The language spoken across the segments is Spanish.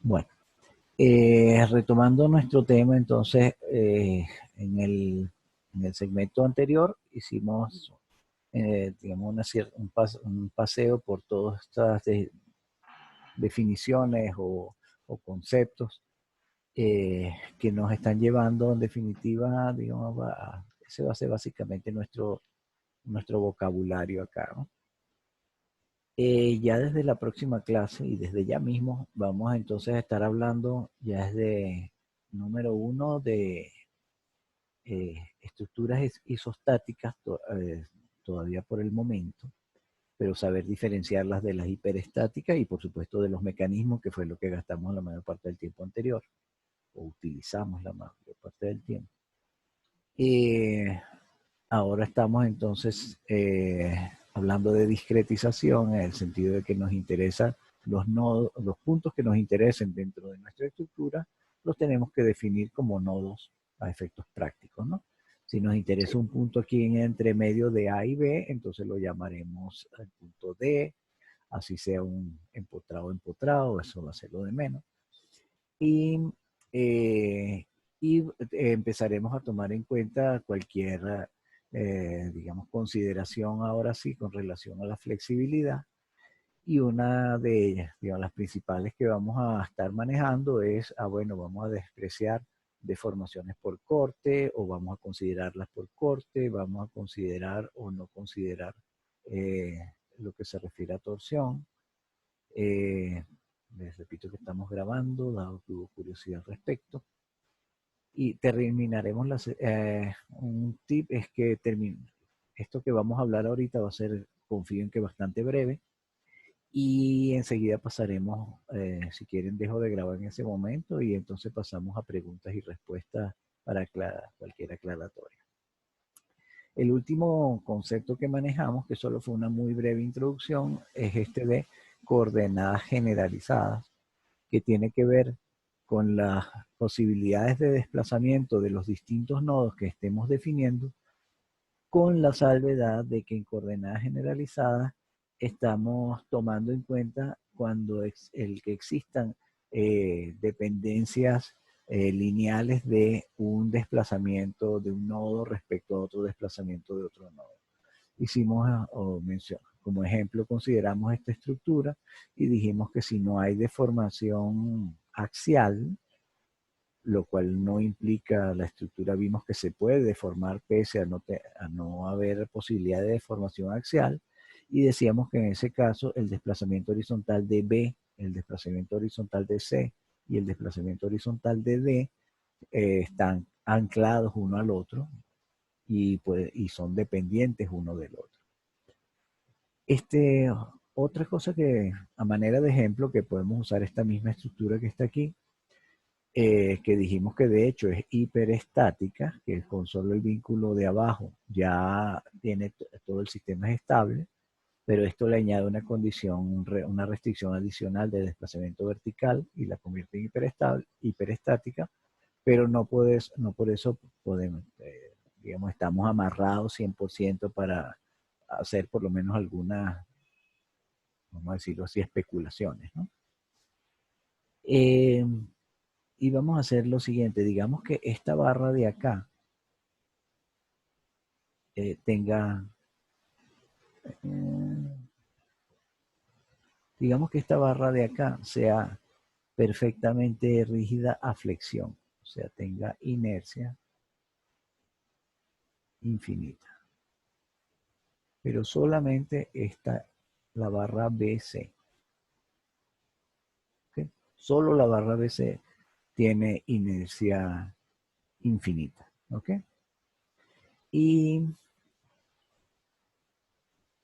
Bueno, retomando nuestro tema, entonces, en el segmento anterior hicimos, digamos, un paseo por todas estas definiciones o conceptos que nos están llevando, en definitiva, digamos, ese va a ser básicamente nuestro vocabulario acá, ¿no? Ya desde la próxima clase y desde ya mismo vamos entonces a estar hablando ya desde número uno de estructuras isostáticas todavía por el momento, pero saber diferenciarlas de las hiperestáticas y por supuesto de los mecanismos, que fue lo que gastamos la mayor parte del tiempo anterior, o utilizamos la mayor parte del tiempo. Ahora estamos entonces hablando de discretización en el sentido de que nos interesa los nodos, los puntos que nos interesen dentro de nuestra estructura, los tenemos que definir como nodos a efectos prácticos, ¿no? Si nos interesa Sí. un punto aquí en entre medio de A y B, entonces lo llamaremos el punto D, así sea un empotrado, eso va a ser lo de menos. Y, eh, empezaremos a tomar en cuenta cualquier, digamos, consideración ahora sí con relación a la flexibilidad. Y una de ellas, digamos, las principales que vamos a estar manejando es, bueno, vamos a despreciar deformaciones por corte o vamos a considerarlas por corte, vamos a considerar o no considerar eh, lo que se refiere a torsión. Les repito que estamos grabando, dado que hubo curiosidad al respecto. Y terminaremos un tip es que esto que vamos a hablar ahorita va a ser, confío en que bastante breve. Y enseguida pasaremos, si quieren, dejo de grabar en ese momento y entonces pasamos a preguntas y respuestas para cualquier aclaratoria. El último concepto que manejamos, que solo fue una muy breve introducción, es este de coordenadas generalizadas, que tiene que ver con las posibilidades de desplazamiento de los distintos nodos que estemos definiendo, con la salvedad de que en coordenadas generalizadas estamos tomando en cuenta cuando el que existan dependencias lineales de un desplazamiento de un nodo respecto a otro desplazamiento de otro nodo. Hicimos o como ejemplo consideramos esta estructura y dijimos que si no hay deformación axial, lo cual no implica la estructura, vimos que se puede deformar pese a no haber posibilidad de deformación axial, y decíamos que en ese caso el desplazamiento horizontal de B, el desplazamiento horizontal de C y el desplazamiento horizontal de D están anclados uno al otro y son dependientes uno del otro. Otra cosa que, a manera de ejemplo, que podemos usar esta misma estructura que está aquí, que dijimos que de hecho es hiperestática, que con solo el vínculo de abajo ya tiene todo el sistema es estable, pero esto le añade una condición, una restricción adicional de desplazamiento vertical y la convierte en hiperestática, pero no por eso podemos, digamos, estamos amarrados 100% para hacer por lo menos algunas, vamos a decirlo así, especulaciones, ¿no? Eh, y vamos a hacer lo siguiente, digamos que esta barra de acá tenga, eh, digamos que esta barra de acá sea perfectamente rígida a flexión, o sea, tenga inercia infinita. Pero solamente está la barra BC. ¿Okay? Solo la barra BC tiene inercia infinita. ¿Ok? Y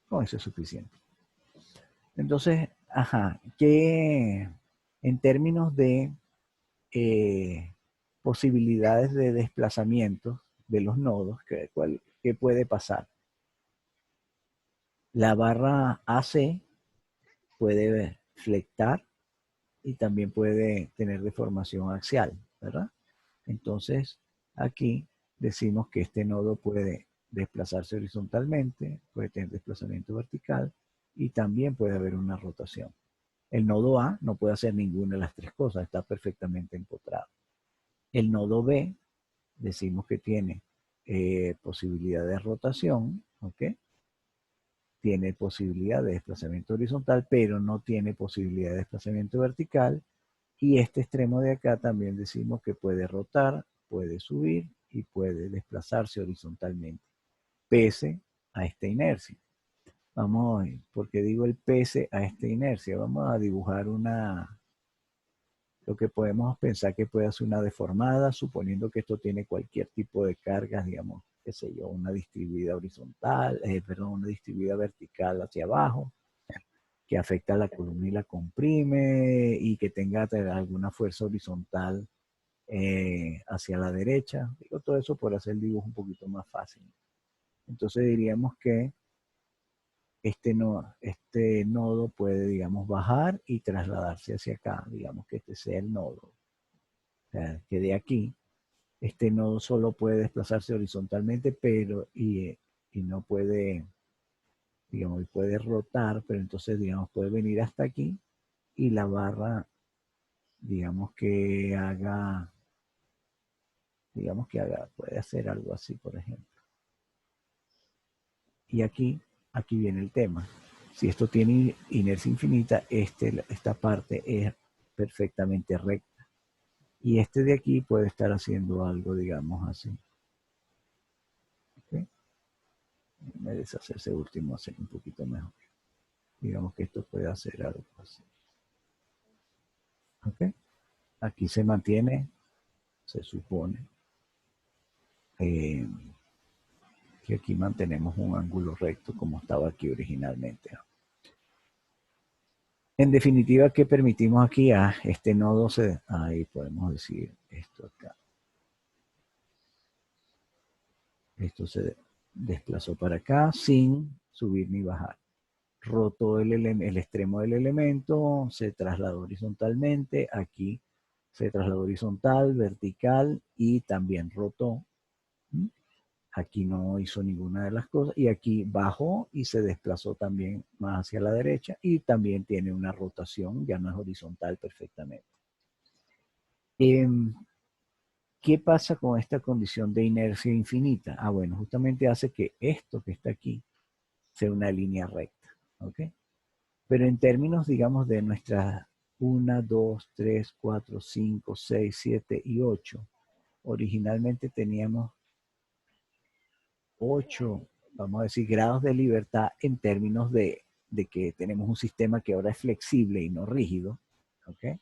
con eso es suficiente. Entonces, ajá, que en términos de posibilidades de desplazamiento de los nodos, ¿qué puede pasar? La barra AC puede flectar y también puede tener deformación axial, ¿verdad? Entonces, aquí decimos que este nodo puede desplazarse horizontalmente, puede tener desplazamiento vertical y también puede haber una rotación. El nodo A no puede hacer ninguna de las tres cosas, está perfectamente empotrado. El nodo B, decimos que tiene posibilidad de rotación, ¿ok? Tiene posibilidad de desplazamiento horizontal, pero no tiene posibilidad de desplazamiento vertical. Y este extremo de acá también decimos que puede rotar, puede subir y puede desplazarse horizontalmente, pese a esta inercia. Vamos, ¿por qué digo el pese a esta inercia? Vamos a dibujar lo que podemos pensar que puede ser una deformada, suponiendo que esto tiene cualquier tipo de cargas, digamos, qué sé yo, una distribuida horizontal, perdón, una distribuida vertical hacia abajo, que afecta a la columna y la comprime, y que tenga alguna fuerza horizontal hacia la derecha. Digo todo eso por hacer el dibujo un poquito más fácil. Entonces diríamos que este nodo puede, digamos, bajar y trasladarse hacia acá. Digamos que este sea el nodo. O sea, que de aquí, este nodo solo puede desplazarse horizontalmente, pero y no puede, digamos, puede rotar, pero entonces, digamos, puede venir hasta aquí y la barra, digamos que haga, puede hacer algo así, por ejemplo. Y aquí viene el tema. Si esto tiene inercia infinita, esta parte es perfectamente recta. Y este de aquí puede estar haciendo algo, digamos así. ¿Okay? Me deshace ese último, hacer un poquito mejor. Digamos que esto puede hacer algo así. ¿Okay? Aquí se mantiene, se supone, que aquí mantenemos un ángulo recto como estaba aquí originalmente. En definitiva, ¿qué permitimos aquí? Este nodo ahí podemos decir esto acá. Esto se desplazó para acá sin subir ni bajar. Rotó el extremo del elemento, se trasladó horizontalmente, aquí se trasladó horizontal, vertical y también rotó. Aquí no hizo ninguna de las cosas y aquí bajó y se desplazó también más hacia la derecha y también tiene una rotación, ya no es horizontal perfectamente. ¿Qué pasa con esta condición de inercia infinita? Bueno, justamente hace que esto que está aquí sea una línea recta, ¿ok? Pero en términos, digamos, de nuestras 1, 2, 3, 4, 5, 6, 7 y 8, originalmente teníamos 8, vamos a decir, grados de libertad en términos de que tenemos un sistema que ahora es flexible y no rígido, ¿ok?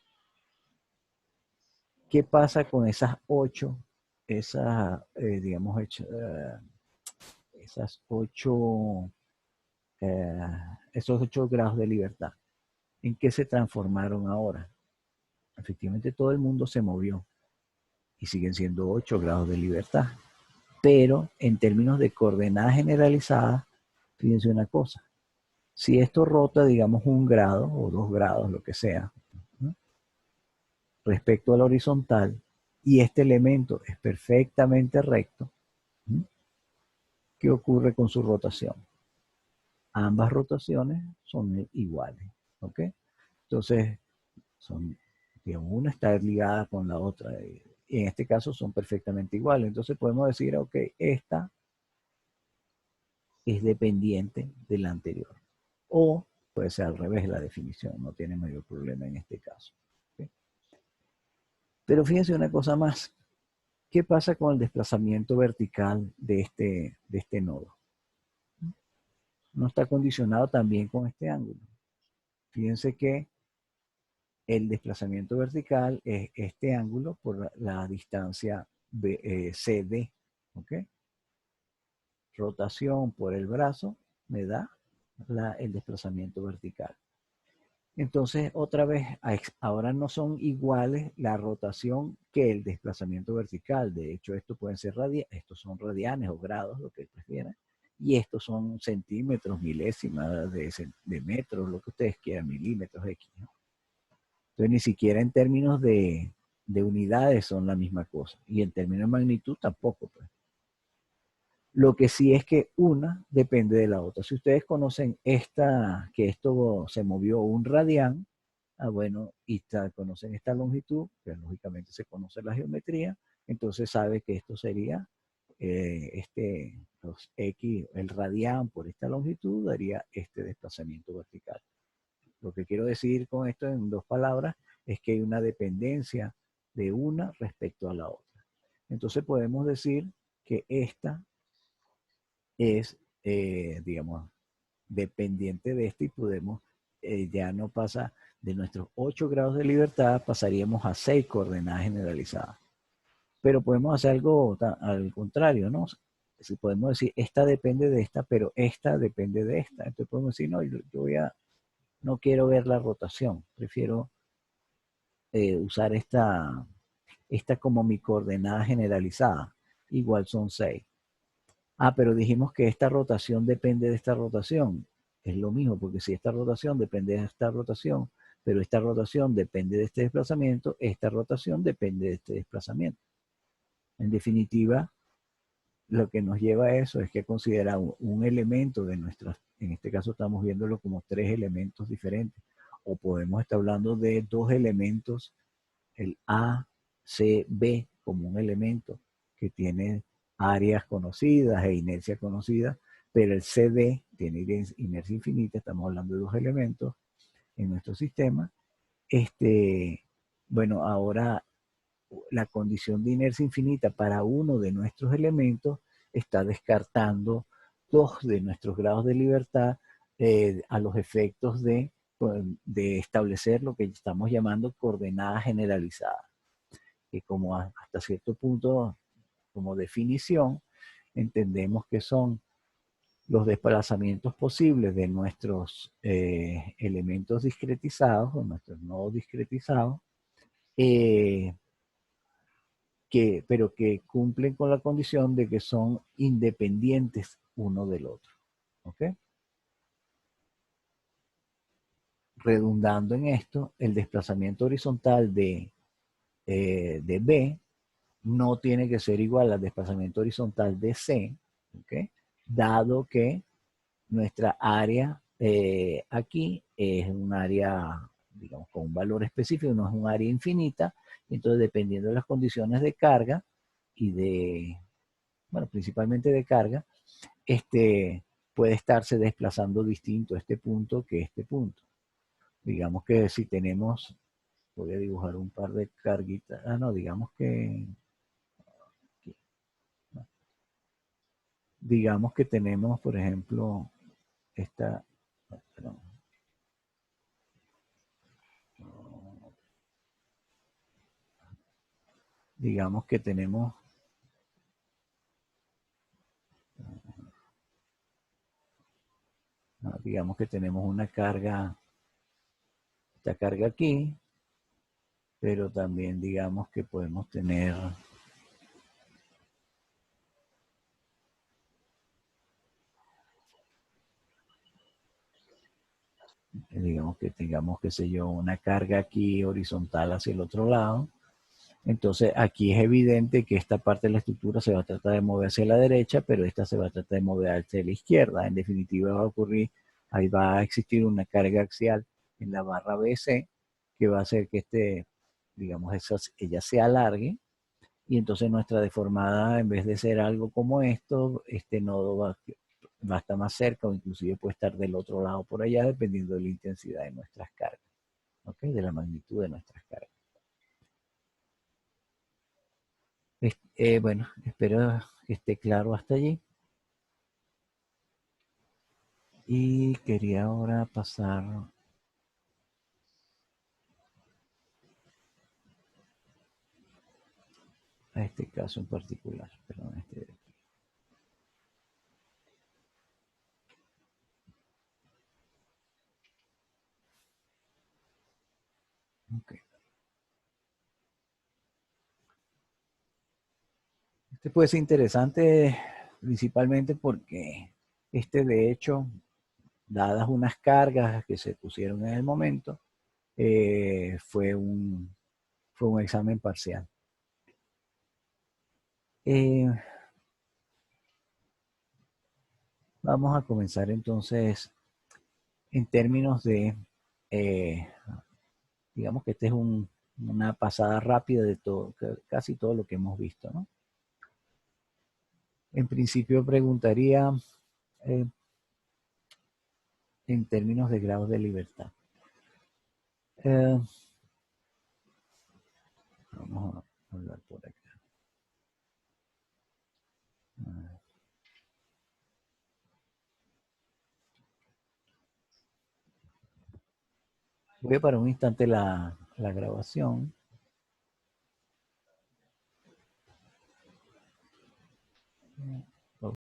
¿Qué pasa con esas 8, digamos, esas 8, esos 8 grados de libertad? ¿En qué se transformaron ahora? Efectivamente, todo el mundo se movió y siguen siendo 8 grados de libertad. Pero en términos de coordenadas generalizadas, fíjense una cosa. Si esto rota, digamos, 1 grado o 2 grados, lo que sea, ¿no? Respecto a la horizontal, y este elemento es perfectamente recto, ¿no? ¿Qué ocurre con su rotación? Ambas rotaciones son iguales, ¿ok? Entonces, digamos, una está ligada con la otra, y en este caso son perfectamente iguales. Entonces podemos decir, ok, esta es dependiente de la anterior. O puede ser al revés la definición, no tiene mayor problema en este caso. ¿Okay? Pero fíjense una cosa más. ¿Qué pasa con el desplazamiento vertical de este nodo? No está condicionado también con este ángulo. Fíjense que el desplazamiento vertical es este ángulo por la distancia CD. ¿Ok? Rotación por el brazo me da el desplazamiento vertical. Entonces, otra vez, ahora no son iguales la rotación que el desplazamiento vertical. De hecho, estos son radianes o grados, lo que prefieran. Y estos son centímetros, milésimas de metros, lo que ustedes quieran, milímetros X, ¿no? Entonces, ni siquiera en términos de unidades son la misma cosa. Y en términos de magnitud tampoco, pues. Lo que sí es que una depende de la otra. Si ustedes conocen que esto se movió 1 radián, bueno, y conocen esta longitud, que lógicamente se conoce la geometría, entonces sabe que esto sería los X, el radián por esta longitud daría este desplazamiento vertical. Lo que quiero decir con esto en dos palabras es que hay una dependencia de una respecto a la otra. Entonces podemos decir que esta es, digamos, dependiente de esta y podemos, ya no pasa de nuestros 8 grados de libertad, pasaríamos a 6 coordenadas generalizadas. Pero podemos hacer algo al contrario, ¿no? Si podemos decir, esta depende de esta, pero esta depende de esta. Entonces podemos decir, no, no quiero ver la rotación, prefiero usar esta como mi coordenada generalizada. Igual son 6. Pero dijimos que esta rotación depende de esta rotación. Es lo mismo, porque si esta rotación depende de esta rotación, pero esta rotación depende de este desplazamiento, esta rotación depende de este desplazamiento. En definitiva, lo que nos lleva a eso es que considera un elemento de nuestras, en este caso estamos viéndolo como 3 elementos diferentes, o podemos estar hablando de 2 elementos, el A, C, B, como un elemento que tiene áreas conocidas e inercia conocida, pero el CD tiene inercia infinita, estamos hablando de 2 elementos en nuestro sistema. Bueno, ahora la condición de inercia infinita para uno de nuestros elementos está descartando 2 de nuestros grados de libertad a los efectos de establecer lo que estamos llamando coordenadas generalizadas, que como hasta cierto punto, como definición, entendemos que son los desplazamientos posibles de nuestros elementos discretizados o nuestros nodos discretizados, eh, pero que cumplen con la condición de que son independientes uno del otro. ¿Ok? Redundando en esto, el desplazamiento horizontal de B no tiene que ser igual al desplazamiento horizontal de C, ¿ok? Dado que nuestra área aquí es un área, digamos, con un valor específico, no es un área infinita, entonces dependiendo de las condiciones de carga y bueno, principalmente de carga, puede estarse desplazando distinto este punto que este punto. Digamos que si tenemos, voy a dibujar un par de carguitas, no, digamos que tenemos, por ejemplo, esta, perdón, digamos que tenemos, digamos que tenemos una carga, esta carga aquí, pero también digamos que podemos tener, digamos que tengamos, qué sé yo, una carga aquí horizontal hacia el otro lado. Entonces aquí es evidente que esta parte de la estructura se va a tratar de mover hacia la derecha, pero esta se va a tratar de mover hacia la izquierda. En definitiva va a ocurrir, ahí va a existir una carga axial en la barra BC que va a hacer que digamos, ella se alargue y entonces nuestra deformada, en vez de ser algo como esto, este nodo va a estar más cerca o inclusive puede estar del otro lado por allá dependiendo de la intensidad de nuestras cargas, ¿ok? De la magnitud de nuestras cargas. Bueno, espero que esté claro hasta allí. Y quería ahora pasar a este caso en particular. Perdón, okay. Este puede ser interesante principalmente porque de hecho, dadas unas cargas que se pusieron en el momento, fue un examen parcial. Eh, Vamos a comenzar entonces en términos de Digamos que esta es una pasada rápida de todo, casi todo lo que hemos visto, ¿no? En principio preguntaría eh, en términos de grados de libertad. Eh, Vamos a hablar por acá. Voy a parar un instante la grabación.